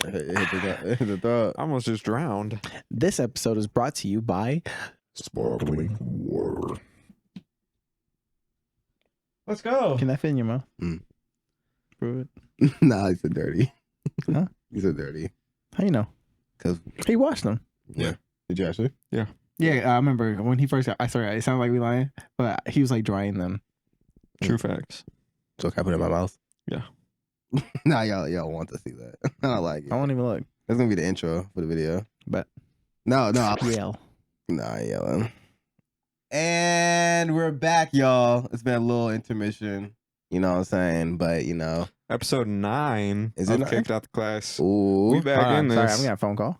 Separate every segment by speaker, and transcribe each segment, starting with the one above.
Speaker 1: I almost just drowned.
Speaker 2: This episode is brought to you by
Speaker 3: Sparkling water.
Speaker 1: Let's go.
Speaker 2: Can that fit in your mouth?
Speaker 4: Nah, he said dirty.
Speaker 2: Huh?
Speaker 4: He said dirty.
Speaker 2: How you know?
Speaker 4: Cause
Speaker 2: He washed them.
Speaker 4: yeah. Did you actually?
Speaker 2: Yeah, I remember when he first got. I sorry, it sounded like we lying, but he was like drying them.
Speaker 1: True facts.
Speaker 4: So can I put it in my mouth?
Speaker 1: Yeah.
Speaker 4: Nah, y'all want to see that. I don't like it.
Speaker 2: I won't even look.
Speaker 4: That's gonna be the intro for the video.
Speaker 2: But
Speaker 4: No.
Speaker 2: yell.
Speaker 4: Nah, I ain't yelling. And we're back, y'all. It's been a little intermission. You know what I'm saying? But you know,
Speaker 1: Episode 9
Speaker 4: Is
Speaker 1: of
Speaker 4: it 9?
Speaker 1: Kicked Out the Class.
Speaker 4: ooh.
Speaker 1: We back in
Speaker 2: Sorry,
Speaker 1: this.
Speaker 2: I'm getting a phone call.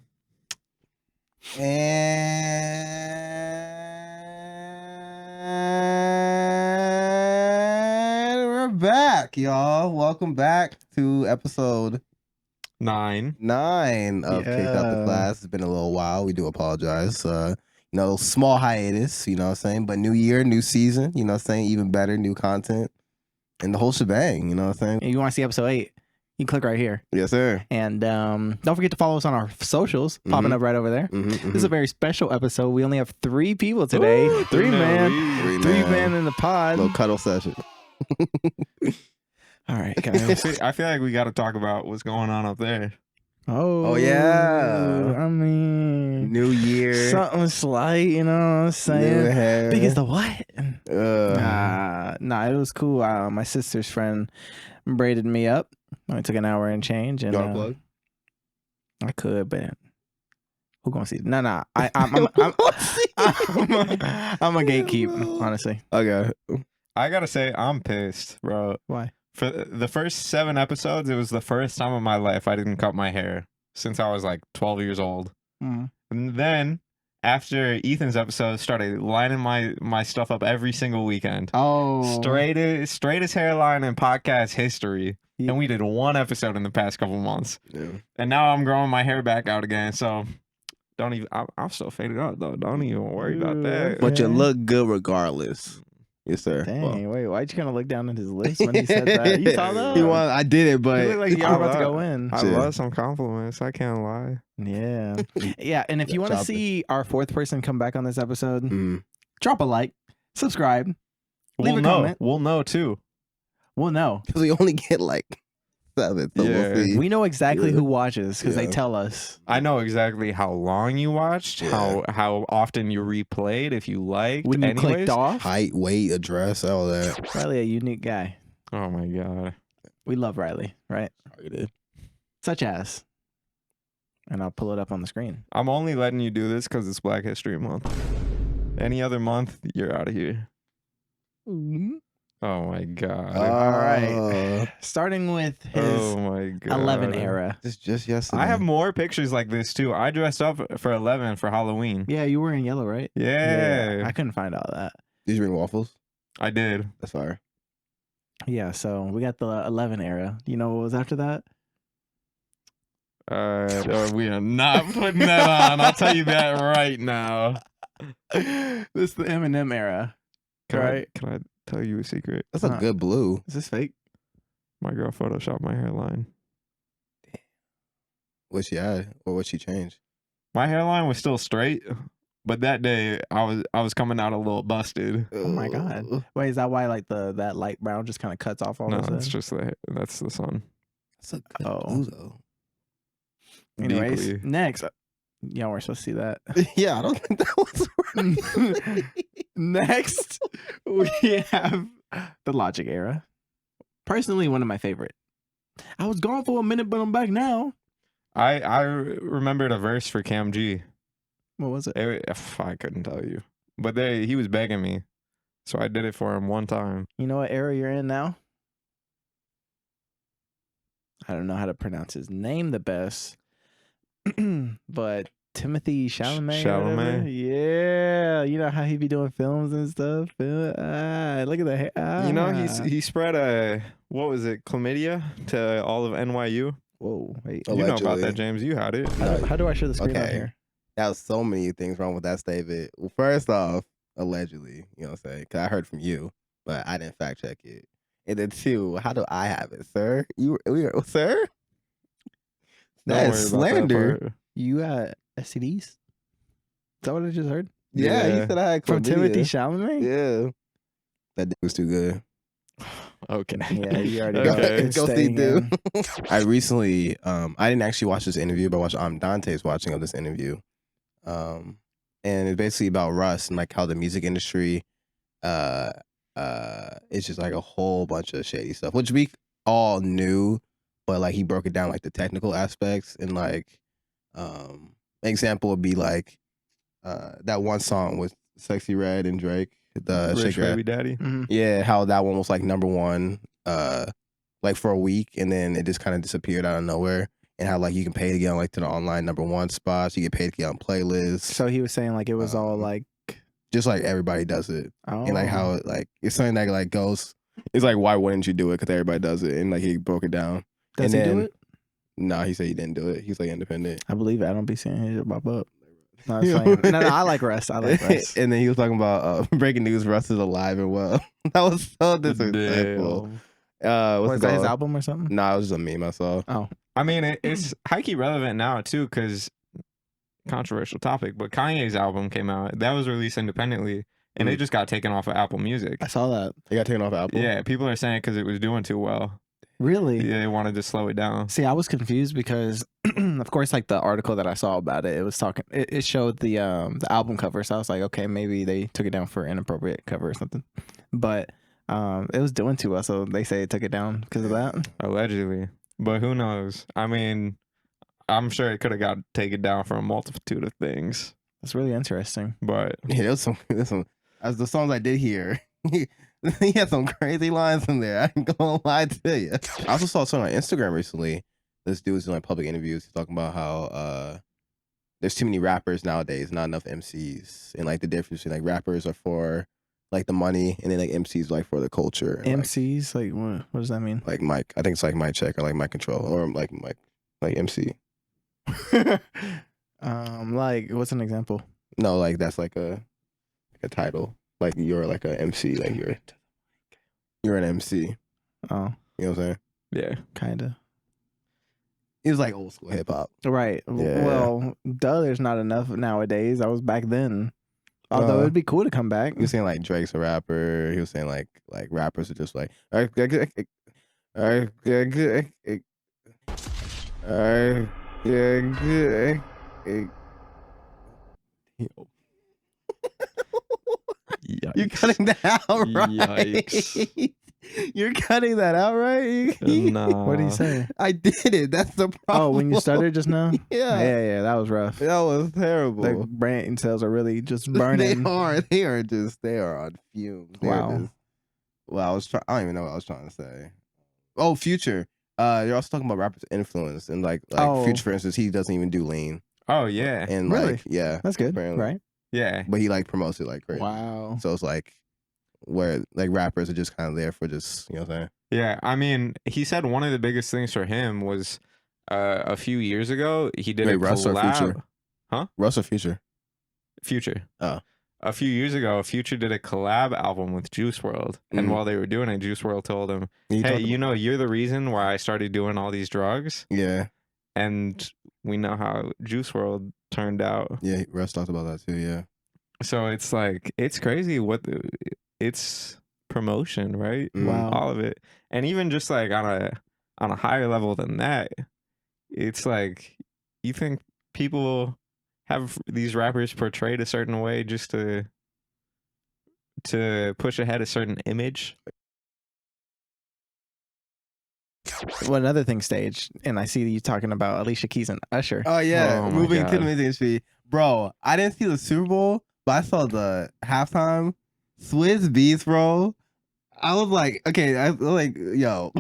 Speaker 4: And we're back, y'all. Welcome back to episode
Speaker 1: 9.
Speaker 4: 9 of Kicked Out the
Speaker 2: Yeah.
Speaker 4: Class. It's been a little while. We do apologize. Small hiatus, you know what I'm saying? But new year, new season, you know what I'm saying? Even better, new content. And the whole shebang, you know what I'm saying?
Speaker 2: If you want to see episode 8, you can click right here.
Speaker 4: Yes, sir.
Speaker 2: And don't forget to follow us on our socials, popping up right over there. This is a very special episode. We only have 3 people today.
Speaker 1: Ooh,
Speaker 2: 3 man.
Speaker 1: man.
Speaker 2: 3 man in the pod.
Speaker 4: Little cuddle session.
Speaker 2: All right.
Speaker 1: I feel like we got to talk about what's going on up there.
Speaker 4: Oh, yeah.
Speaker 2: I mean,
Speaker 4: New year.
Speaker 2: something slight, you know what I'm
Speaker 4: New
Speaker 2: saying?
Speaker 4: hair.
Speaker 2: Big as the what?
Speaker 4: Uh,
Speaker 2: Nah, it was cool. My sister's friend braided me up. Only took an hour and change. And
Speaker 4: you want to plug?
Speaker 2: I could, but who gonna see it? No. I'm a gatekeep, honestly.
Speaker 4: Okay.
Speaker 1: I got to say, I'm pissed, bro.
Speaker 2: Why?
Speaker 1: For the first 7 episodes, it was the first time in my life I didn't cut my hair since I was like 12 years old.
Speaker 2: Mm.
Speaker 1: And then after Ethan's episode, started lining my stuff up every single weekend.
Speaker 2: Oh,
Speaker 1: Straightest hairline in podcast history.
Speaker 2: Yeah.
Speaker 1: And we did 1 episode in the past couple months.
Speaker 4: Yeah.
Speaker 1: And now I'm growing my hair back out again. So don't even, I'm still faded out though. Don't even worry about that.
Speaker 4: But you
Speaker 2: Okay.
Speaker 4: look good regardless. Yes, sir.
Speaker 2: Dang, wait, why'd you kind of look down at his lips when he said that? You saw that?
Speaker 4: I did it,
Speaker 2: You
Speaker 4: but
Speaker 2: look like you're about to go in.
Speaker 1: I
Speaker 4: Shit.
Speaker 1: love some compliments. I can't lie.
Speaker 2: Yeah. Yeah, and if you want to
Speaker 4: Chop it.
Speaker 2: see our 4th person come back on this episode,
Speaker 4: Mm.
Speaker 2: drop a like, subscribe, leave
Speaker 1: We'll
Speaker 2: a
Speaker 1: know.
Speaker 2: comment.
Speaker 1: We'll know too.
Speaker 2: We'll know.
Speaker 4: Because we only get like 7, so
Speaker 1: Yeah.
Speaker 4: we'll see.
Speaker 2: We know exactly
Speaker 4: Yeah.
Speaker 2: who watches because they
Speaker 4: Yeah.
Speaker 2: tell us.
Speaker 1: I know exactly how long you watched,
Speaker 4: Yeah.
Speaker 1: how often you replayed, if you liked.
Speaker 2: When you
Speaker 1: anyways.
Speaker 2: clicked off,
Speaker 4: Height, weight, address, all that.
Speaker 2: Riley, a unique guy.
Speaker 1: Oh my god.
Speaker 2: We love Riley, right?
Speaker 4: Targeted.
Speaker 2: Such as. And I'll pull it up on the screen.
Speaker 1: I'm only letting you do this because it's Black History Month. Any other month, you're out of here. Oh my god.
Speaker 2: All right. Starting with his
Speaker 1: Oh my god.
Speaker 2: 11 era.
Speaker 4: Just yesterday.
Speaker 1: I have more pictures like this too. I dressed up for 11 for Halloween.
Speaker 2: Yeah, you were in yellow, right?
Speaker 1: Yeah.
Speaker 2: I couldn't find all that.
Speaker 4: Did you bring waffles?
Speaker 1: I did.
Speaker 4: That's fire.
Speaker 2: Yeah, so we got the 11 era. You know what was after that?
Speaker 1: We are not putting that on. I'll tell you that right now.
Speaker 2: This is the Eminem era. Right.
Speaker 1: Can I tell you a secret?
Speaker 4: That's a good blue.
Speaker 2: Is this fake?
Speaker 1: My girl photoshopped my hairline.
Speaker 4: What she had or what she changed?
Speaker 1: My hairline was still straight, but that day I was coming out a little busted.
Speaker 2: Oh my god. Wait, is that why like that light brown just kind of cuts off all
Speaker 1: No,
Speaker 2: of a sudden?
Speaker 1: it's just that's the sun.
Speaker 4: That's a good
Speaker 2: Oh.
Speaker 4: blue though.
Speaker 2: Anyways,
Speaker 1: Deeply.
Speaker 2: next. Yeah, we're supposed to see that.
Speaker 4: Yeah, I don't think that was right.
Speaker 2: Next, we have the Logic era. Personally, one of my favorite. I was gone for a minute, but I'm back now.
Speaker 1: I remembered a verse for Cam G.
Speaker 2: What was it?
Speaker 1: I couldn't tell you, but he was begging me, so I did it for him one time.
Speaker 2: You know what era you're in now? I don't know how to pronounce his name the best, but Timothy Chalamet. or whatever.
Speaker 1: Chalamet?
Speaker 2: Yeah, you know how he be doing films and stuff. Look at the hair.
Speaker 1: You know, he spread what was it, chlamydia to all of NYU.
Speaker 2: Whoa, wait.
Speaker 4: Oh,
Speaker 1: You know about
Speaker 4: Allegedly.
Speaker 1: that, James. You had it.
Speaker 2: How do I show the screen out
Speaker 4: Okay.
Speaker 2: here?
Speaker 4: That was so many things wrong with that statement. Well, first off, allegedly, you know what I'm saying? Because I heard from you, but I didn't fact check it. And then 2, how do I have it, sir? Sir?
Speaker 1: Don't
Speaker 4: That
Speaker 1: worry
Speaker 4: is
Speaker 1: about that
Speaker 4: slander.
Speaker 1: part.
Speaker 2: You got STDs? Is that what I just heard?
Speaker 4: Yeah, he
Speaker 1: Yeah.
Speaker 4: said I had
Speaker 2: From Timothy
Speaker 4: chlamydia.
Speaker 2: Chalamet?
Speaker 4: Yeah. That dick was too good.
Speaker 1: Okay.
Speaker 2: Yeah, you already
Speaker 4: Go-
Speaker 2: know
Speaker 1: Okay.
Speaker 2: it's
Speaker 4: go see
Speaker 2: staying
Speaker 4: dude.
Speaker 2: in.
Speaker 4: I recently, I didn't actually watch this interview, but I watched Dante's watching of this interview. And it's basically about Russ and like how the music industry, it's just like a whole bunch of shady stuff, which we all knew, but like he broke it down like the technical aspects and like, an example would be like, that one song with Sexy Red and Drake, the
Speaker 1: Rich
Speaker 4: Shake Your Ass.
Speaker 1: baby daddy.
Speaker 2: Mhm.
Speaker 4: Yeah, how that one was like #1, like for a week, and then it just kind of disappeared out of nowhere. And how like you can pay to get on like to the online #1 spots, you get paid to get on playlists,
Speaker 2: So he was saying like it was all like,
Speaker 4: just like everybody does it,
Speaker 2: oh,
Speaker 4: and like how it, like it's something that like goes. It's like why wouldn't you do it? Because everybody does it, and like he broke it down.
Speaker 2: does
Speaker 4: and
Speaker 2: he do
Speaker 4: then-
Speaker 2: it?
Speaker 4: No, he said he didn't do it. He's like independent.
Speaker 2: I believe it. I don't be seeing his shit pop up. No, it's fine. No, I like Russ. I like Russ.
Speaker 4: And then he was talking about breaking news: Russ is alive and well. That was so disrespectful.
Speaker 1: Damn.
Speaker 4: What's
Speaker 2: Was
Speaker 4: it
Speaker 2: that his
Speaker 4: called?
Speaker 2: album or something?
Speaker 4: No, it was just a meme I saw.
Speaker 2: Oh,
Speaker 1: I mean, it's high-key relevant now too, because controversial topic, but Kanye's album came out. That was released independently, and it just got taken off of Apple Music.
Speaker 2: I saw that.
Speaker 4: It got taken off Apple.
Speaker 1: Yeah, people are saying because it was doing too well.
Speaker 2: Really?
Speaker 1: Yeah, they wanted to slow it down.
Speaker 2: See, I was confused because, of course, like the article that I saw about it, it was talking. It showed the album cover, so I was like, okay, maybe they took it down for inappropriate cover or something. But it was doing too well, so they say it took it down because of that.
Speaker 1: Allegedly, but who knows? I mean, I'm sure it could have got taken down for a multitude of things,
Speaker 2: That's really interesting.
Speaker 1: but
Speaker 4: Yeah, there's some. As the songs I did hear, he had some crazy lines in there. I ain't gonna lie to you. I also saw something on Instagram recently. This dude was doing like public interviews. He's talking about how there's too many rappers nowadays, not enough MCs, and like the difference between like rappers are for like the money, and then like MCs are, like for the culture. And,
Speaker 2: MCs, like what does that mean?
Speaker 4: like mic. I think it's like mic check or like mic control or like mic like MC.
Speaker 2: Like what's an example?
Speaker 4: No, like that's like a title. Like you're like a MC. Like you're an MC.
Speaker 2: Oh,
Speaker 4: You know what I'm saying?
Speaker 1: yeah.
Speaker 2: kind of.
Speaker 4: It was like old school hip hop.
Speaker 2: Right.
Speaker 4: Yeah.
Speaker 2: Well, there's not enough nowadays. I was back then. Although it'd be cool to come back.
Speaker 4: He was saying like Drake's a rapper. He was saying like rappers are just like You're cutting that out, right?
Speaker 1: Yikes.
Speaker 4: You're cutting that out, right?
Speaker 1: Nah.
Speaker 2: What did he say?
Speaker 4: I did it. That's the problem.
Speaker 2: Oh, when you started just now?
Speaker 4: Yeah.
Speaker 2: Yeah, that was rough.
Speaker 4: That was terrible.
Speaker 2: The brain cells are really just
Speaker 4: They
Speaker 2: burning.
Speaker 4: are. They are on fumes. They are
Speaker 2: Wow.
Speaker 4: just- well, I don't even know what I was trying to say. Oh, Future. You're also talking about rappers' influence and like
Speaker 2: Oh.
Speaker 4: Future, for instance, he doesn't even do lean
Speaker 1: Oh yeah,
Speaker 4: and
Speaker 2: Really?
Speaker 4: like yeah,
Speaker 2: That's good,
Speaker 4: apparently.
Speaker 2: right?
Speaker 1: yeah.
Speaker 4: but he like promotes it like crazy.
Speaker 2: Wow.
Speaker 4: So it's like where like rappers are just kind of there for just, you know what I'm saying?
Speaker 1: Yeah, I mean, he said one of the biggest things for him was a few years ago he did
Speaker 4: Wait,
Speaker 1: a
Speaker 4: Russ or
Speaker 1: collab.
Speaker 4: Future? Russ or Future?
Speaker 1: Future.
Speaker 4: Oh.
Speaker 1: A few years ago, Future did a collab album with Juice WRLD, and
Speaker 4: Mhm.
Speaker 1: while they were doing it, Juice WRLD told him,
Speaker 4: He
Speaker 1: "Hey,
Speaker 4: talked
Speaker 1: you know, you're the reason why I started doing all these drugs."
Speaker 4: Yeah,
Speaker 1: And we know how Juice WRLD turned out.
Speaker 4: yeah. Russ talked about that too. Yeah,
Speaker 1: So it's like it's crazy it's promotion, right?
Speaker 4: Mhm.
Speaker 2: Wow.
Speaker 1: All of it, and even just like on a higher level than that, it's like you think people have these rappers portrayed a certain way just to push ahead a certain image.
Speaker 2: Well, another thing staged, and I see you talking about Alicia Keys and Usher.
Speaker 4: Oh yeah,
Speaker 1: Oh, my
Speaker 4: moving to
Speaker 1: God.
Speaker 4: the music industry, bro. I didn't see the Super Bowl, but I saw the halftime. Swizz Beats, bro. I was like, okay, I was like, yo,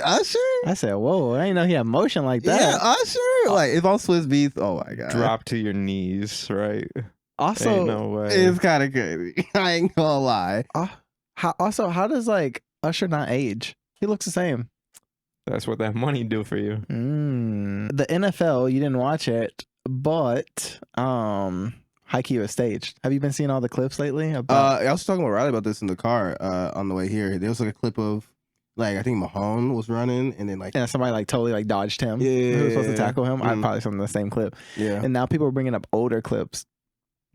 Speaker 4: Usher.
Speaker 2: I said, whoa, I didn't know he had motion like
Speaker 4: Yeah,
Speaker 2: that.
Speaker 4: Usher. Like if I'm Swizz Beats, oh my god,
Speaker 1: Drop to your knees, right?
Speaker 2: Also,
Speaker 1: Ain't no way.
Speaker 4: It's kind of crazy. I ain't gonna lie.
Speaker 2: how does like Usher not age? He looks the same.
Speaker 1: That's what that money do for you.
Speaker 2: The NFL, you didn't watch it, but high key was staged. Have you been seeing all the clips lately? About
Speaker 4: I was talking with Riley about this in the car on the way here. There was like a clip of like I think Mahone was running, and then like
Speaker 2: and somebody like totally like dodged him.
Speaker 4: Yeah,
Speaker 2: Who was supposed to tackle him? I
Speaker 4: Mhm.
Speaker 2: probably from the same clip.
Speaker 4: yeah,
Speaker 2: And now people are bringing up older clips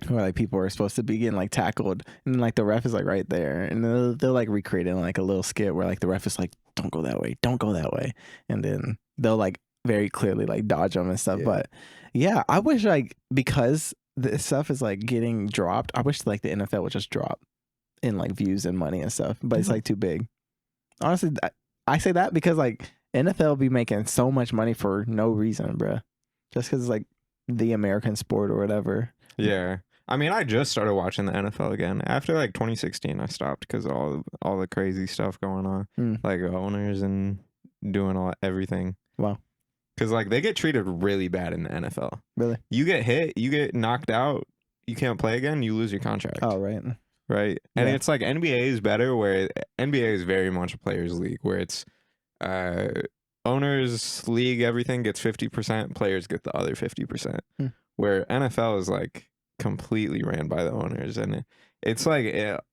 Speaker 2: where like people are supposed to be getting like tackled, and like the ref is like right there, and they'll like recreating like a little skit where like the ref is like, "Don't go that way, don't go that way," and then they'll like very clearly like dodge them and stuff.
Speaker 4: Yeah.
Speaker 2: But yeah, I wish like because this stuff is like getting dropped, I wish like the NFL would just drop in like views and money and stuff. But it's like too big. Honestly, I say that because like NFL be making so much money for no reason, bruh. Just because it's like the American sport or whatever.
Speaker 1: Yeah. I mean, I just started watching the NFL again after like 2016. I stopped because of all the crazy stuff going on, like owners and doing everything.
Speaker 2: Wow.
Speaker 1: Because like they get treated really bad in the NFL.
Speaker 2: Really?
Speaker 1: You get hit, you get knocked out, you can't play again, you lose your contract.
Speaker 2: Oh, right.
Speaker 1: Right. And
Speaker 2: Yeah.
Speaker 1: it's like NBA is better, where NBA is very much a players' league, where it's owners league, everything gets 50%, players get the other 50%. Where NFL is like completely ran by the owners, and it's like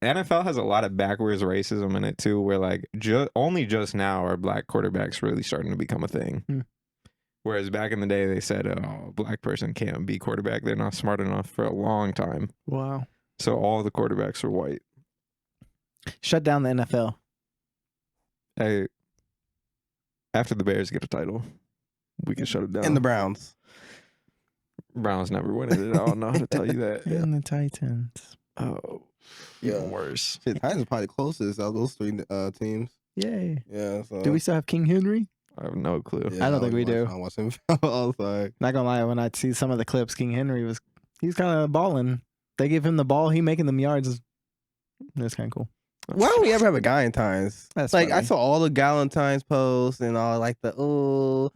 Speaker 1: NFL has a lot of backwards racism in it too, where like only just now are black quarterbacks really starting to become a thing. Whereas back in the day they said, oh, a black person can't be quarterback, they're not smart enough, for a long time.
Speaker 2: Wow.
Speaker 1: So all the quarterbacks are white.
Speaker 2: Shut down the NFL.
Speaker 1: Hey, after the Bears get a title, we can shut it down.
Speaker 4: and the Browns.
Speaker 1: Browns never win it. I don't know how to tell you that.
Speaker 2: And the Titans.
Speaker 1: Oh, even worse.
Speaker 4: Shit, Titans are probably the closest out of those three teams.
Speaker 2: Yay.
Speaker 4: Yeah. So,
Speaker 2: Do we still have King Henry?
Speaker 1: I have no clue.
Speaker 2: I don't think we do.
Speaker 4: I watch him all the time.
Speaker 2: Not gonna lie, when I see some of the clips, King Henry he's kind of balling. They give him the ball, he making them yards. That's kind of cool.
Speaker 4: Why don't we ever have a Guy-entines?
Speaker 2: That's
Speaker 4: like I
Speaker 2: funny.
Speaker 4: saw all the Guy-entines posts and all like the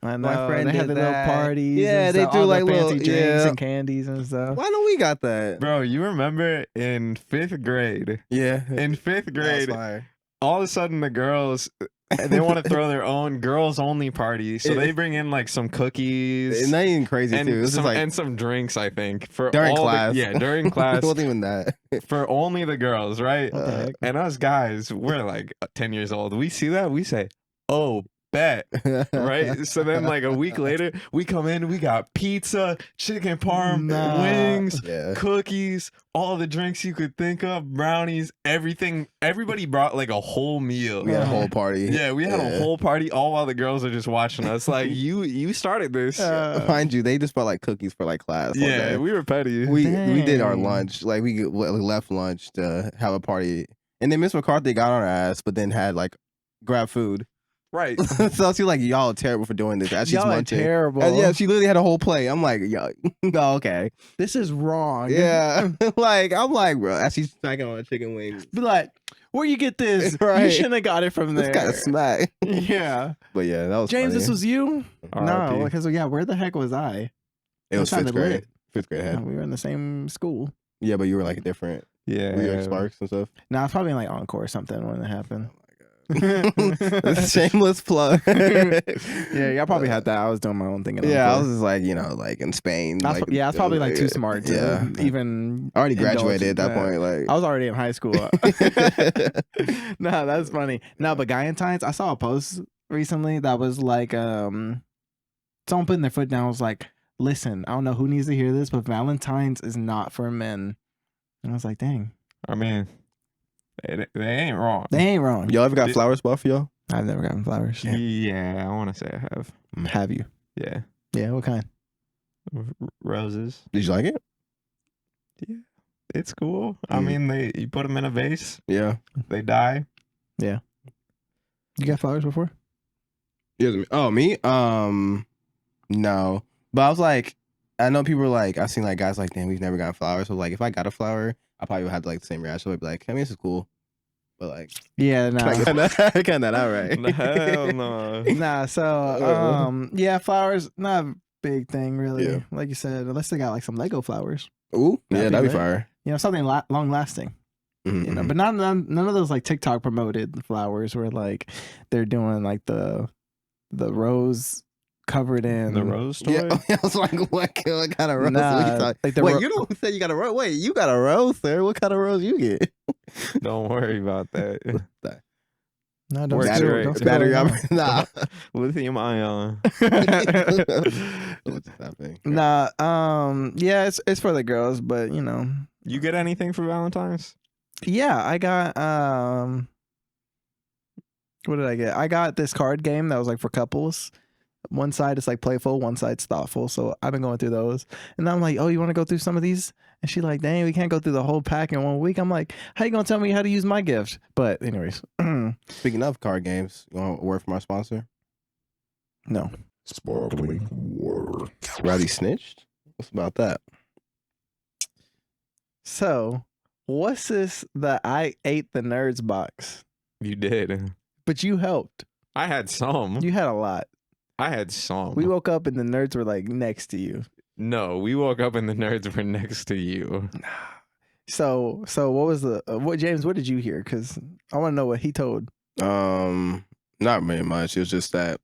Speaker 2: I know.
Speaker 4: my friend
Speaker 2: they had
Speaker 4: did
Speaker 2: the little
Speaker 4: that.
Speaker 2: parties.
Speaker 4: Yeah,
Speaker 2: and
Speaker 4: they
Speaker 2: stuff,
Speaker 4: do
Speaker 2: all
Speaker 4: like
Speaker 2: the fancy
Speaker 4: little
Speaker 2: drinks and candies and stuff.
Speaker 4: Why don't we got that?
Speaker 1: Bro, you remember in 5th grade?
Speaker 4: Yeah,
Speaker 1: In 5th
Speaker 4: That was
Speaker 1: grade,
Speaker 4: fire.
Speaker 1: all of a sudden the girls, they want to throw their own girls only party. So they bring in like some cookies.
Speaker 4: And not even crazy
Speaker 1: and
Speaker 4: too. It's
Speaker 1: some,
Speaker 4: just like
Speaker 1: and some drinks, I think, for
Speaker 4: during
Speaker 1: all
Speaker 4: class.
Speaker 1: yeah, during
Speaker 4: it
Speaker 1: class,
Speaker 4: wasn't even that.
Speaker 1: for only the girls, right?
Speaker 2: What the heck?
Speaker 1: And us guys, we're like 10 years old. We see that, we say, "Oh, bet." Right? So then like a week later, we come in, we got pizza, chicken parm,
Speaker 2: Nah.
Speaker 1: wings,
Speaker 4: Yeah.
Speaker 1: cookies, all the drinks you could think of, brownies, everything. Everybody brought like a whole meal.
Speaker 4: We had a whole party.
Speaker 1: Yeah, we had a whole party, all while the girls are just watching us. Like you started this.
Speaker 4: Mind you, they just brought like cookies for like class. all
Speaker 1: Yeah,
Speaker 4: day.
Speaker 1: we were petty.
Speaker 4: we did our
Speaker 2: Dang.
Speaker 4: lunch. Like we left lunch to have a party, and then Miss McCarthy got on our ass, but then had like grab food.
Speaker 1: Right.
Speaker 4: So she's like, y'all are terrible for doing this. As she's
Speaker 2: Y'all are
Speaker 4: munching.
Speaker 2: terrible.
Speaker 4: And yeah, she literally had a whole plate. I'm like, yo, oh, okay.
Speaker 2: This is wrong.
Speaker 4: Yeah. like, I'm like, bro, as she's snacking on a chicken wings.
Speaker 2: Be like, where you get this?
Speaker 4: Right.
Speaker 2: You shouldn't have got it from
Speaker 4: This
Speaker 2: there.
Speaker 4: kind of smack.
Speaker 2: Yeah.
Speaker 4: But yeah, that was
Speaker 2: James,
Speaker 4: funny.
Speaker 2: this was you? No,
Speaker 1: RIP.
Speaker 2: because yeah, where the heck was I?
Speaker 4: It was
Speaker 2: sounded
Speaker 4: 5th grade.
Speaker 2: lit.
Speaker 4: 5th grade head.
Speaker 2: We were in the same school.
Speaker 4: Yeah, but you were like different.
Speaker 1: Yeah.
Speaker 4: Were you like Sparks and stuff?
Speaker 2: No, I was probably in like Encore or something when it happened.
Speaker 4: Shameless plug.
Speaker 2: Yeah, y'all probably had that. I was doing my own thing. At
Speaker 4: Yeah, I
Speaker 2: Encore.
Speaker 4: was just like, like in Spain.
Speaker 2: I was,
Speaker 4: like,
Speaker 2: I was probably like too smart to
Speaker 4: Yeah.
Speaker 2: even.
Speaker 4: I already
Speaker 2: indulge
Speaker 4: graduated
Speaker 2: in
Speaker 4: at that point. Like,
Speaker 2: I was already in high school. No, that's funny. No, but Guy-entines, I saw a post recently that was like, someone putting their foot down was like, listen, I don't know who needs to hear this, but Valentine's is not for men. And I was like, dang,
Speaker 1: I mean, they ain't wrong.
Speaker 2: they ain't wrong.
Speaker 4: y'all ever got
Speaker 1: Did-
Speaker 4: flowers bought for y'all?
Speaker 2: I've never gotten flowers.
Speaker 1: Yeah, I want to say I have.
Speaker 2: Have you?
Speaker 1: Yeah.
Speaker 2: Yeah, what kind?
Speaker 1: Roses.
Speaker 4: Did you like it?
Speaker 1: It's cool. I
Speaker 4: Mm.
Speaker 1: mean, you put them in a vase,
Speaker 4: Yeah.
Speaker 1: they die.
Speaker 2: You got flowers before?
Speaker 4: Yeah. Oh, me? No. But I was like, I know people were like, I've seen like guys like, damn, we've never gotten flowers. So like, if I got a flower, I probably would have like the same reaction. I'd be like, I mean, this is cool. But like,
Speaker 2: Yeah, no.
Speaker 4: I got that out right.
Speaker 1: Hell no.
Speaker 2: Nah, so yeah, flowers not a big thing really.
Speaker 4: Yeah.
Speaker 2: Like you said, unless they got like some Lego flowers,
Speaker 4: Ooh, yeah,
Speaker 2: That'd
Speaker 4: that'd
Speaker 2: be
Speaker 4: be
Speaker 2: lit.
Speaker 4: fire.
Speaker 2: you know, something long lasting.
Speaker 4: Mhm,
Speaker 2: You know,
Speaker 4: mhm.
Speaker 2: but none of those like TikTok promoted flowers where like they're doing like the rose covered in
Speaker 1: The rose toy?
Speaker 4: Yeah, I was like, what kind of rose?
Speaker 2: Nah,
Speaker 4: What you talking?
Speaker 2: like the
Speaker 4: Wait,
Speaker 2: ro-
Speaker 4: you know who said you got a rose? Wait, you got a rose, sir? What kind of rose you get?
Speaker 1: Don't worry about that.
Speaker 2: No, don't
Speaker 1: Works
Speaker 2: spill.
Speaker 1: great.
Speaker 2: Don't spill
Speaker 4: Battery
Speaker 2: it now.
Speaker 4: Nah.
Speaker 1: Lithium ion.
Speaker 4: What's happening?
Speaker 2: Nah, yeah, it's for the girls, but you know.
Speaker 1: You get anything for Valentine's?
Speaker 2: Yeah, I got what did I get? I got this card game that was like for couples. One side is like playful, one side's thoughtful. So I've been going through those. And I'm like, oh, you want to go through some of these? And she's like, dang, we can't go through the whole pack in 1 week. I'm like, how you gonna tell me how to use my gift? But anyways,
Speaker 4: Speaking of card games, you want a word from our sponsor?
Speaker 2: no.
Speaker 3: Sparkling water.
Speaker 4: Rowdy snitched? What's about that?
Speaker 2: So what's this that I ate the nerds box?
Speaker 1: You did.
Speaker 2: But you helped.
Speaker 1: I had some.
Speaker 2: You had a lot.
Speaker 1: I had some.
Speaker 2: We woke up and the nerds were like next to you.
Speaker 1: No, we woke up and the nerds were next to you.
Speaker 2: So what was the what James? What did you hear? Because I want to know what he told.
Speaker 4: Not very much. It was just that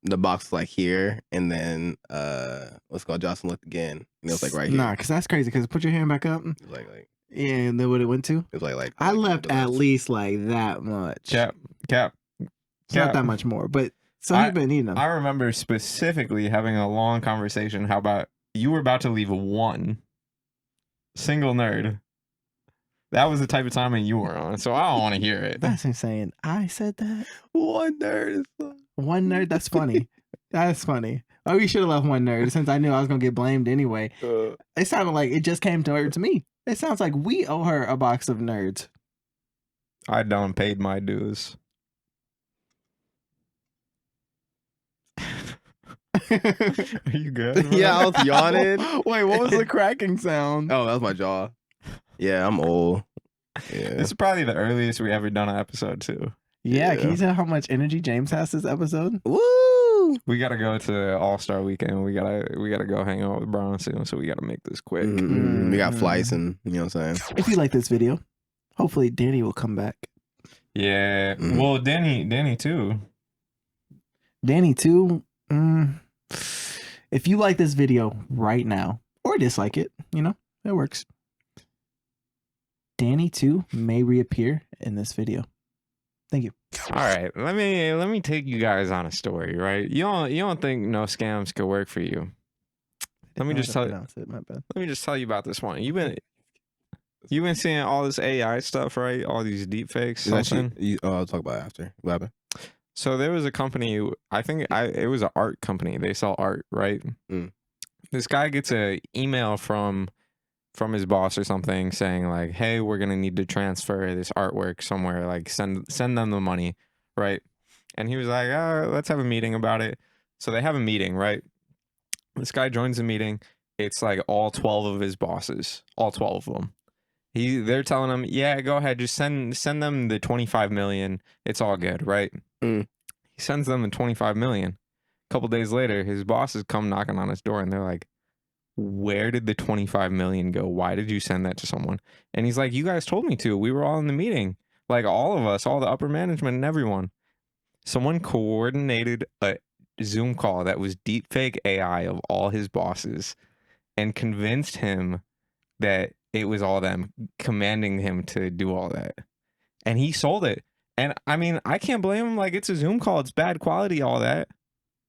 Speaker 4: the box was like here, and then let's go. Jocelyn looked again, and it was like right here.
Speaker 2: Nah, because that's crazy. Because put your hand back up.
Speaker 4: It was like
Speaker 2: Yeah, and then what it went to?
Speaker 4: it was like
Speaker 2: I left
Speaker 4: the
Speaker 2: at
Speaker 4: left.
Speaker 2: least like that much.
Speaker 1: Cap.
Speaker 2: It's not that much more, but so you've been eating them.
Speaker 1: I remember specifically having a long conversation. How about you were about to leave one single nerd? That was the type of timing you were on, so I don't want to hear it.
Speaker 2: That's insane. I said that.
Speaker 4: One nerd.
Speaker 2: One nerd. That's funny. That's funny. Oh, you should have left one nerd since I knew I was gonna get blamed anyway. It sounded like it just came to her to me. It sounds like we owe her a box of nerds.
Speaker 1: I done paid my dues. Are you good?
Speaker 4: Yeah, I was yawning.
Speaker 2: Wait, what was the cracking sound?
Speaker 4: Oh, that was my jaw. Yeah, I'm old. Yeah.
Speaker 1: This is probably the earliest we ever done an episode too.
Speaker 2: Yeah,
Speaker 4: Yeah.
Speaker 2: can you tell how much energy James has this episode?
Speaker 4: Woo!
Speaker 1: We gotta go to All-Star Weekend. We gotta go hang out with Brown soon, so we gotta make this quick.
Speaker 4: We got flights, and you know what I'm saying.
Speaker 2: If you like this video, hopefully Danny will come back.
Speaker 1: Yeah. Well, Danny too.
Speaker 2: Danny too. If you like this video right now or dislike it, you know, it works. Danny too may reappear in this video. Thank you.
Speaker 1: All right, let me take you guys on a story, right? You don't think no scams could work for you? Let me just tell you.
Speaker 2: It, my bad.
Speaker 1: Let me just tell you about this one. You've been seeing all this AI stuff, right? All these deep fakes.
Speaker 4: I'll talk about it after. What happened?
Speaker 1: So there was a company. I think it was an art company. They sell art, right? This guy gets a email from his boss or something saying like, hey, we're gonna need to transfer this artwork somewhere, like send them the money, right? And he was like, let's have a meeting about it. So they have a meeting, right? This guy joins the meeting. It's like all 12 of his bosses, all 12 of them. They're telling him, yeah, go ahead, just send them the 25 million. It's all good, right? He sends them the 25 million. A couple days later, his bosses come knocking on his door and they're like, where did the 25 million go? Why did you send that to someone? And he's like, you guys told me to. We were all in the meeting. Like all of us, all the upper management and everyone. Someone coordinated a Zoom call that was deepfake AI of all his bosses and convinced him that it was all them, commanding him to do all that. And he sold it. And I mean, I can't blame him. Like, it's a Zoom call. It's bad quality, all that.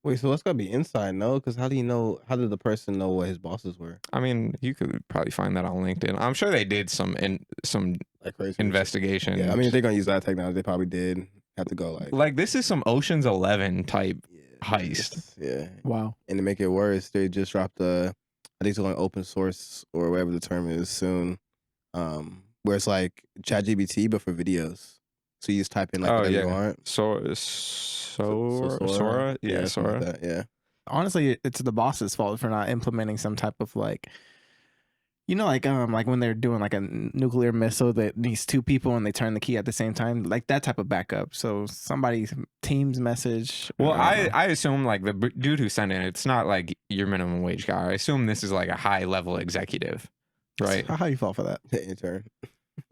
Speaker 4: Wait, so that's gotta be inside, no? Because how do you know? How did the person know what his bosses were?
Speaker 1: I mean, you could probably find that on LinkedIn. I'm sure they did some
Speaker 4: Like crazy
Speaker 1: investigation.
Speaker 4: Yeah, I mean, if they're gonna use that technology, they probably did have to go
Speaker 1: like this is some Ocean's 11 type heist.
Speaker 4: Yeah.
Speaker 2: Wow.
Speaker 4: And to make it worse, they just dropped I think it's going open source or whatever the term is soon, where it's like ChatGPT but for videos. So you just type in like whatever you want.
Speaker 1: Sora? Yeah, Sora.
Speaker 4: Like that, yeah.
Speaker 2: Honestly, it's the boss's fault for not implementing some type of like, you know, like when they're doing like a nuclear missile that needs two people and they turn the key at the same time, like that type of backup. So somebody's Teams message.
Speaker 1: Well, I assume like the dude who sent it, it's not like your minimum wage guy. I assume this is like a high level executive, right?
Speaker 2: How you fall for that?
Speaker 4: The intern.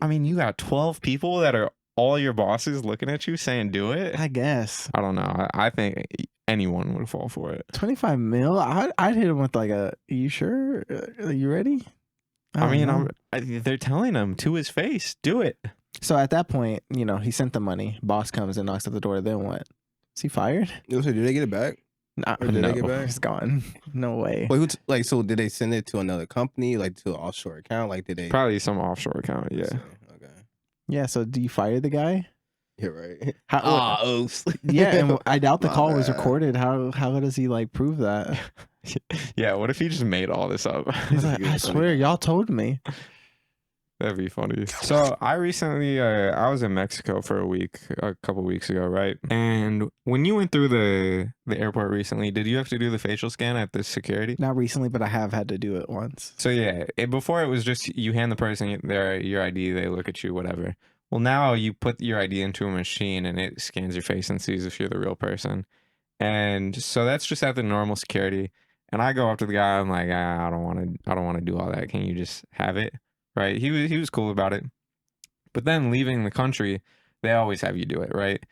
Speaker 1: I mean, you got 12 people that are all your bosses looking at you saying do it.
Speaker 2: I guess.
Speaker 1: I don't know. I think anyone would fall for it.
Speaker 2: 25 mil. I'd hit him with like a. You sure? Are you ready?
Speaker 1: I
Speaker 2: don't
Speaker 1: mean,
Speaker 2: know.
Speaker 1: they're telling him to his face, do it.
Speaker 2: So at that point, you know, he sent the money. Boss comes and knocks at the door. Then what? Is he fired?
Speaker 4: So did they get it back?
Speaker 2: Nah,
Speaker 4: Or did
Speaker 2: no,
Speaker 4: they get back?
Speaker 2: it's gone. No way.
Speaker 4: Wait, like, so did they send it to another company, like to an offshore account? Like, did they?
Speaker 1: Probably some offshore account. Yeah.
Speaker 4: Okay.
Speaker 2: Yeah. So do you fire the guy?
Speaker 4: You're right.
Speaker 2: How,
Speaker 4: Oops.
Speaker 2: yeah, and I doubt the
Speaker 4: My
Speaker 2: call was
Speaker 4: bad.
Speaker 2: recorded. How does he like prove that?
Speaker 1: Yeah. What if he just made all this up?
Speaker 2: He's like, I swear, y'all told me.
Speaker 1: That'd be funny. So I recently, I was in Mexico for a couple weeks ago, right? And when you went through the airport recently, did you have to do the facial scan at the security?
Speaker 2: Not recently, but I have had to do it once.
Speaker 1: So yeah, before it was just you hand the person your ID, they look at you, whatever. Well, now you put your ID into a machine and it scans your face and sees if you're the real person. And so that's just at the normal security. And I go up to the guy, I'm like, I don't want to do all that. Can you just have it? Right? He was cool about it. But then leaving the country, they always have you do it, right?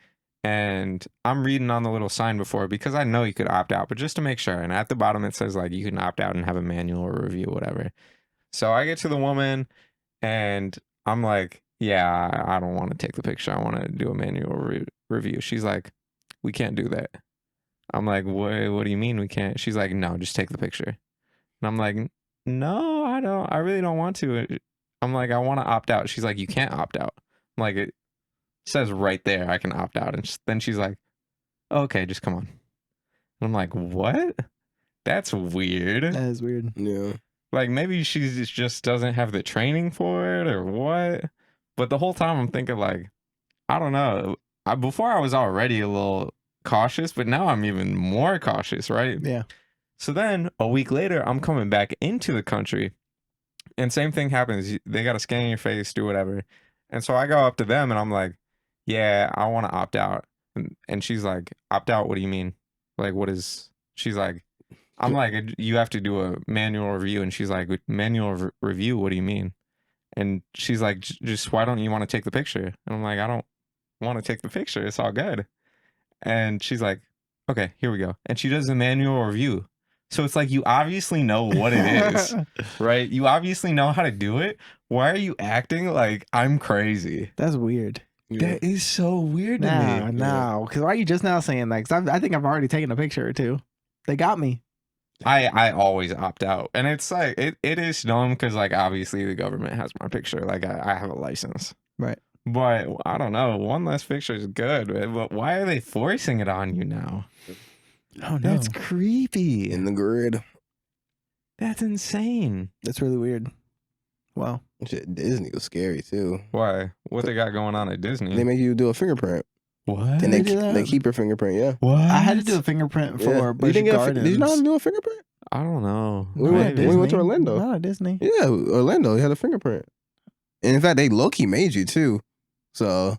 Speaker 1: And I'm reading on the little sign before because I know you could opt out, but just to make sure. And at the bottom it says like you can opt out and have a manual or review, whatever. So I get to the woman and I'm like, yeah, I don't want to take the picture. I want to do a manual review. She's like, we can't do that. I'm like, what do you mean we can't? She's like, no, just take the picture. And I'm like, no, I really don't want to. I'm like, I want to opt out. She's like, you can't opt out. I'm like, it says right there I can opt out. And then she's like, okay, just come on. And I'm like, what? That's weird.
Speaker 2: That is weird.
Speaker 4: Yeah.
Speaker 1: Like maybe she just doesn't have the training for it or what. But the whole time I'm thinking like, I don't know. Before I was already a little cautious, but now I'm even more cautious, right?
Speaker 2: Yeah.
Speaker 1: So then a week later, I'm coming back into the country and same thing happens. They got to scan your face, do whatever. And so I go up to them and I'm like, yeah, I want to opt out. And she's like, opt out? What do you mean? Like, she's like, I'm like, you have to do a manual review. And she's like, manual review? What do you mean? And she's like, just why don't you want to take the picture? And I'm like, I don't want to take the picture. It's all good. And she's like, okay, here we go. And she does a manual review. So it's like, you obviously know what it is, right? You obviously know how to do it. Why are you acting like I'm crazy?
Speaker 2: That's weird.
Speaker 4: Yeah.
Speaker 1: That is so weird to me.
Speaker 2: No. Because why are you just now saying that? Because I think I've already taken a picture or two. They got me.
Speaker 1: I always opt out. And it's like, it is dumb because like, obviously the government has my picture. Like I have a license.
Speaker 2: Right.
Speaker 1: But I don't know. One less picture is good. But why are they forcing it on you now?
Speaker 2: Oh, no.
Speaker 1: That's creepy.
Speaker 4: In the grid.
Speaker 1: That's insane.
Speaker 2: That's really weird. Wow.
Speaker 4: Shit, Disney was scary too.
Speaker 1: Why? What they got going on at Disney?
Speaker 4: They make you do a fingerprint.
Speaker 1: What?
Speaker 4: And
Speaker 2: They do that?
Speaker 4: they keep your fingerprint, yeah.
Speaker 1: What?
Speaker 2: I had to do a fingerprint for
Speaker 4: Yeah.
Speaker 2: Busch
Speaker 4: Did you
Speaker 2: Gardens.
Speaker 4: not do a fingerprint?
Speaker 1: I don't know.
Speaker 4: We went to Orlando.
Speaker 2: Not at Disney.
Speaker 4: Yeah, Orlando. You had a fingerprint. And in fact, they low-key made you too. So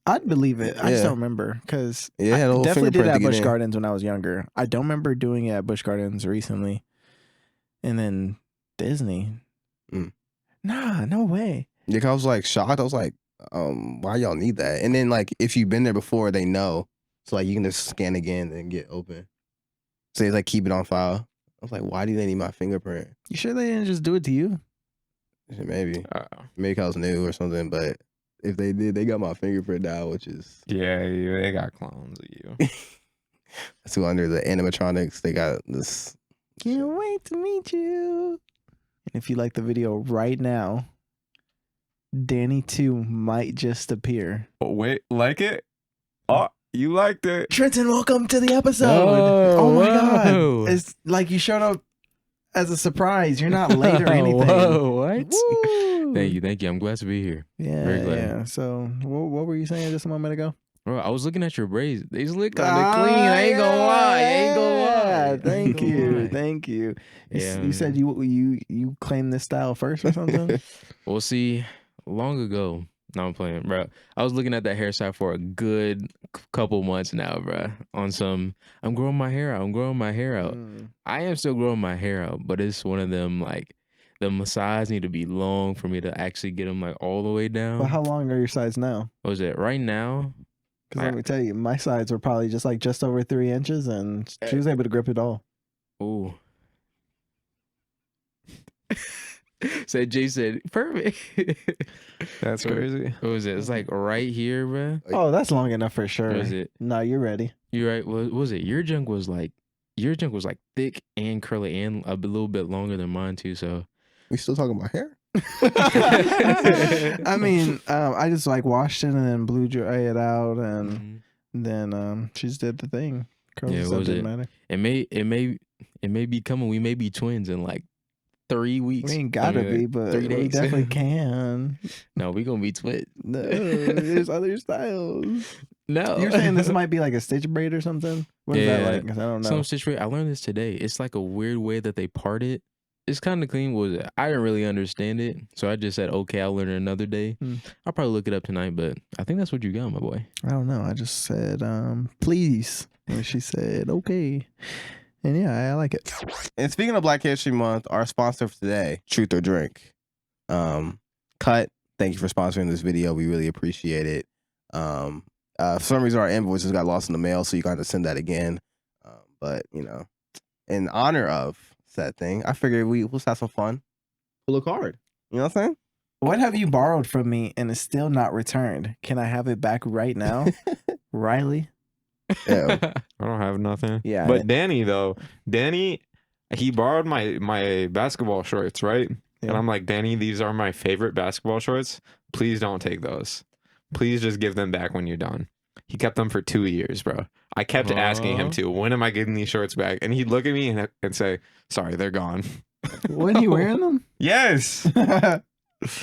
Speaker 2: I'd believe it. I just
Speaker 4: Yeah.
Speaker 2: don't remember because
Speaker 4: yeah, had a
Speaker 2: I
Speaker 4: whole
Speaker 2: definitely did
Speaker 4: fingerprint
Speaker 2: it
Speaker 4: to
Speaker 2: at
Speaker 4: get
Speaker 2: Busch
Speaker 4: in.
Speaker 2: Gardens when I was younger. I don't remember doing it at Busch Gardens recently. And then Disney.
Speaker 4: Mm.
Speaker 2: Nah, no way.
Speaker 4: Yeah, 'cause I was like shocked. I was like, why y'all need that? And then like if you've been there before, they know. So like you can just scan again and get open. So they like keep it on file. I was like, why do they need my fingerprint?
Speaker 2: You sure they didn't just do it to you?
Speaker 4: Maybe.
Speaker 1: Oh.
Speaker 4: Maybe 'cause I was new or something, but if they did, they got my fingerprint now, which is
Speaker 1: Yeah, they got clones of you.
Speaker 4: so under the animatronics, they got this.
Speaker 2: Can't wait to meet you. And if you like the video right now, Danny 2 might just appear.
Speaker 1: Oh, wait, like it? Oh, you liked it.
Speaker 2: Trenton, welcome to the episode. Oh my God. It's like you showed up as a surprise. You're not late or anything.
Speaker 5: Whoa, what?
Speaker 2: Woo.
Speaker 5: Thank you. I'm glad to be here.
Speaker 2: Yeah,
Speaker 5: Very glad.
Speaker 2: yeah. So, what were you saying just a moment ago?
Speaker 5: Bro, I was looking at your braids. They look kind of clean. I ain't gonna lie.
Speaker 2: Thank you, thank you.
Speaker 5: Yeah.
Speaker 2: You said you claimed this style first or something.
Speaker 5: Well, see, long ago, no, I'm playing, bro. I was looking at that hairstyle for a good couple months now, bro. On some, I'm growing my hair out.
Speaker 2: Mm.
Speaker 5: I am still growing my hair out, but it's one of them like the sides need to be long for me to actually get them like all the way down.
Speaker 2: But how long are your sides now?
Speaker 5: What was it? Right now,
Speaker 2: Because let me tell you, my sides were probably just over 3 inches, and she was able to grip it all.
Speaker 5: Ooh. Said Jay said perfect.
Speaker 1: That's crazy.
Speaker 5: What was it? It's like right here, bro.
Speaker 2: Oh, that's long enough for sure.
Speaker 5: What was it?
Speaker 2: No, you're ready.
Speaker 5: You right? What was it? Your junk was like thick and curly and a little bit longer than mine too. So
Speaker 4: We still talking about hair?
Speaker 2: I mean, I just washed it and then blew dry it out, and then she just did the thing. Curls
Speaker 5: Yeah,
Speaker 2: and
Speaker 5: what
Speaker 2: stuff
Speaker 5: was
Speaker 2: didn't
Speaker 5: it?
Speaker 2: matter.
Speaker 5: It may be coming. We may be twins in like 3 weeks.
Speaker 2: We ain't gotta
Speaker 5: I mean,
Speaker 2: be, but
Speaker 5: 3
Speaker 2: we
Speaker 5: days.
Speaker 2: definitely can.
Speaker 5: No, we gonna be twins.
Speaker 2: No, there's other styles.
Speaker 5: No,
Speaker 2: You're saying this might be like a stitch braid or something? What is that like? 'Cause I don't know.
Speaker 5: Some situation. I learned this today. It's like a weird way that they part it. It's kind of clean. What was it? I didn't really understand it, so I just said, "Okay, I'll learn it another day." I'll probably look it up tonight, but I think that's what you got, my boy.
Speaker 2: I don't know. I just said, please. And she said, okay. And yeah, I like it.
Speaker 4: And speaking of Black History Month, our sponsor for today, Truth or Drink. Cut, thank you for sponsoring this video. We really appreciate it. For some reason, our invoices got lost in the mail, so you got to send that again. But, you know, in honor of said thing, I figured we'll have some fun. Pull a card. You know what I'm saying?
Speaker 2: What have you borrowed from me and is still not returned? Can I have it back right now? Riley?
Speaker 4: Yeah.
Speaker 1: I don't have nothing.
Speaker 2: Yeah.
Speaker 1: But Danny, he borrowed my basketball shorts, right?
Speaker 2: Yeah.
Speaker 1: And I'm like, Danny, these are my favorite basketball shorts. Please don't take those. Please just give them back when you're done. He kept them for 2 years, bro. I kept asking him to, when am I getting these shorts back? And he'd look at me and say, sorry, they're gone.
Speaker 2: When you wearing them?
Speaker 1: Yes.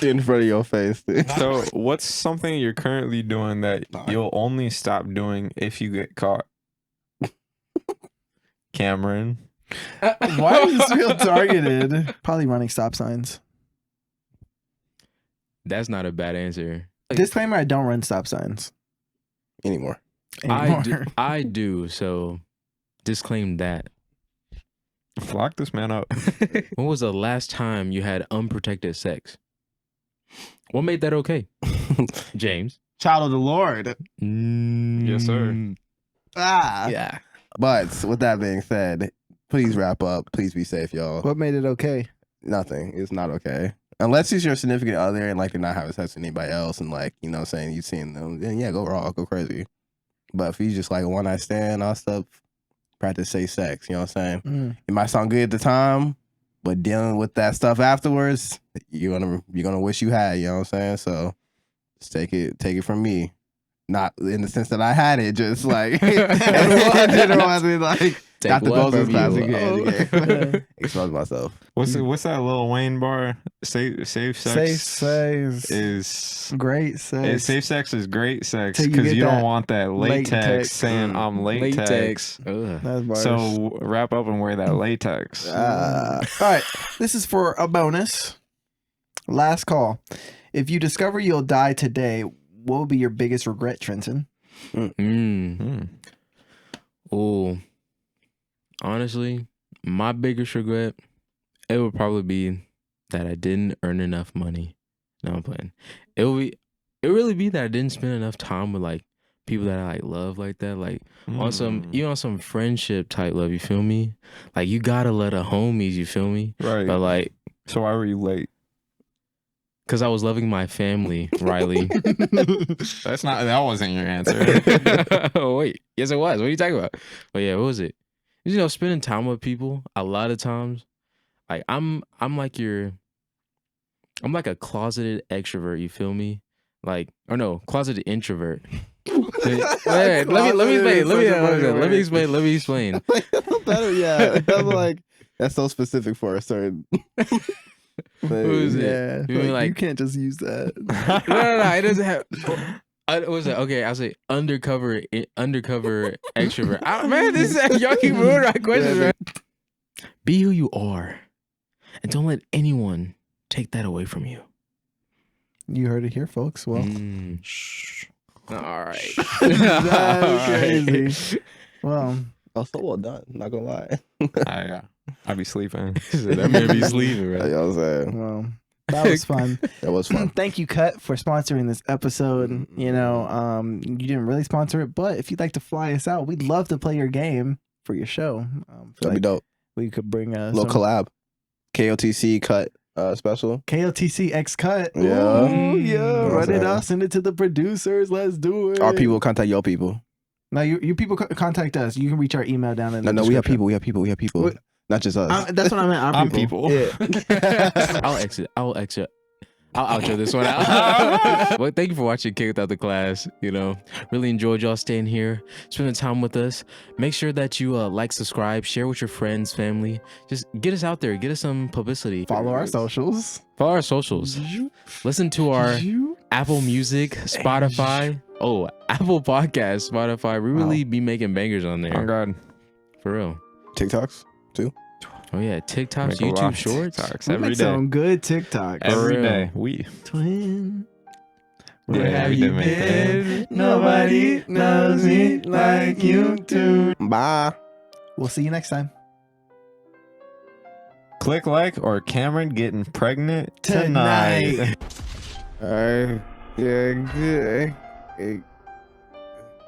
Speaker 4: In front of your face, dude.
Speaker 1: So what's something you're currently doing that you'll only stop doing if you get caught? Cameron.
Speaker 2: Why does this feel targeted? Probably running stop signs.
Speaker 5: That's not a bad answer.
Speaker 2: Disclaimer, I don't run stop signs
Speaker 4: Anymore.
Speaker 2: anymore.
Speaker 5: I do. So disclaim that.
Speaker 1: Lock this man up.
Speaker 5: When was the last time you had unprotected sex? What made that okay? James.
Speaker 4: Child of the Lord.
Speaker 1: Yes, sir.
Speaker 4: Ah.
Speaker 5: Yeah.
Speaker 4: But with that being said, please wrap up. Please be safe, y'all.
Speaker 2: What made it okay?
Speaker 4: Nothing. It's not okay. Unless it's your significant other and like you're not having sex with anybody else and like, you know what I'm saying, you've seen them, then yeah, go raw, go crazy. But if you just like a one night stand, all stuff, practice safe sex, you know what I'm saying? It might sound good at the time, but dealing with that stuff afterwards, you're gonna wish you had, you know what I'm saying? So just take it from me. Not in the sense that I had it, just like everyone generalizing like got the
Speaker 5: what
Speaker 4: balls as
Speaker 5: from
Speaker 4: fast
Speaker 5: you?
Speaker 4: as you can. Expose myself.
Speaker 1: What's that Lil Wayne bar? Safe sex.
Speaker 2: Safe sex
Speaker 1: is
Speaker 2: great sex.
Speaker 1: safe sex is great sex
Speaker 2: Till you
Speaker 1: because
Speaker 2: get
Speaker 1: you
Speaker 2: that
Speaker 1: don't want that latex
Speaker 2: latex.
Speaker 1: saying I'm latex.
Speaker 5: Ugh.
Speaker 2: That's bars.
Speaker 1: So wrap up and wear that latex.
Speaker 2: All right. This is for a bonus. Last call. If you discover you'll die today, what will be your biggest regret, Trenton?
Speaker 5: Oh, honestly, my biggest regret, it would probably be that I didn't earn enough money. No, I'm playing. It really be that I didn't spend enough time with like people that I like love like that, like on some friendship type love. You feel me? Like you gotta let a homies. You feel me?
Speaker 1: Right.
Speaker 5: But like,
Speaker 1: So why were you late?
Speaker 5: cause I was loving my family, Riley.
Speaker 1: That wasn't your answer.
Speaker 5: Oh wait, yes it was. What are you talking about? But yeah, what was it? You know, spending time with people. A lot of times, like I'm like a closeted extrovert. You feel me? Like, or no, closeted introvert. Wait, let me explain.
Speaker 4: Yeah, I'm like that's so specific for a certain.
Speaker 5: Who's it?
Speaker 2: Yeah.
Speaker 5: You mean like-
Speaker 2: you can't just use that.
Speaker 5: No, it doesn't have. What was it? Okay, I'll say undercover extrovert. Man, this is y'all keep ruining my questions, man. Be who you are, and don't let anyone take that away from you.
Speaker 2: You heard it here, folks. Well,
Speaker 5: Shh. All right.
Speaker 2: that's crazy. Well,
Speaker 4: Oh, so well done. Not gonna lie.
Speaker 1: I be sleeping.
Speaker 5: That man be sleeping,
Speaker 4: You
Speaker 5: right?
Speaker 4: know what I'm saying?
Speaker 2: well, That was fun.
Speaker 4: That was fun.
Speaker 2: Thank you, Cut, for sponsoring this episode. You know, you didn't really sponsor it, but if you'd like to fly us out, we'd love to play your game for your show.
Speaker 4: That'd be dope.
Speaker 2: We could bring a
Speaker 4: Little collab. KOTC cut special.
Speaker 2: KOTC X Cut.
Speaker 4: Yeah.
Speaker 2: Ooh, yeah.
Speaker 4: Yeah.
Speaker 2: Run it out. Send it to the producers. Let's do it.
Speaker 4: Our people will contact your people.
Speaker 2: No, you people contact us. You can reach our email down in the
Speaker 4: No, we have
Speaker 2: description.
Speaker 4: people. We have people.
Speaker 2: What?
Speaker 4: Not just us.
Speaker 2: That's what I meant. Our
Speaker 1: I'm
Speaker 2: people.
Speaker 1: people.
Speaker 2: Yeah.
Speaker 5: I'll exit. I'll outro this one out. Well, thank you for watching Kick Without the Class. You know, really enjoyed y'all staying here, spending time with us. Make sure that you like, subscribe, share with your friends, family. Just get us out there. Get us some publicity.
Speaker 2: Follow our socials.
Speaker 5: Follow our socials. Listen to our Apple Music, Spotify. Oh, Apple Podcast, Spotify. We really be making bangers on there.
Speaker 1: Oh God.
Speaker 5: For real.
Speaker 4: TikToks too.
Speaker 5: Oh yeah, TikToks,
Speaker 1: Make a lot
Speaker 5: YouTube
Speaker 1: of
Speaker 5: Shorts.
Speaker 1: TikToks
Speaker 2: We
Speaker 1: every
Speaker 2: make
Speaker 1: day.
Speaker 2: some good TikTok.
Speaker 1: Every
Speaker 5: real.
Speaker 1: day. We.
Speaker 2: Twin.
Speaker 1: Yeah,
Speaker 2: Where have
Speaker 1: we
Speaker 2: you
Speaker 1: did make that.
Speaker 2: been? Nobody knows me like you do.
Speaker 4: Bye.
Speaker 2: We'll see you next time.
Speaker 1: Click like or Cameron getting pregnant tonight.
Speaker 2: Tonight.
Speaker 4: All right. Yeah. Good.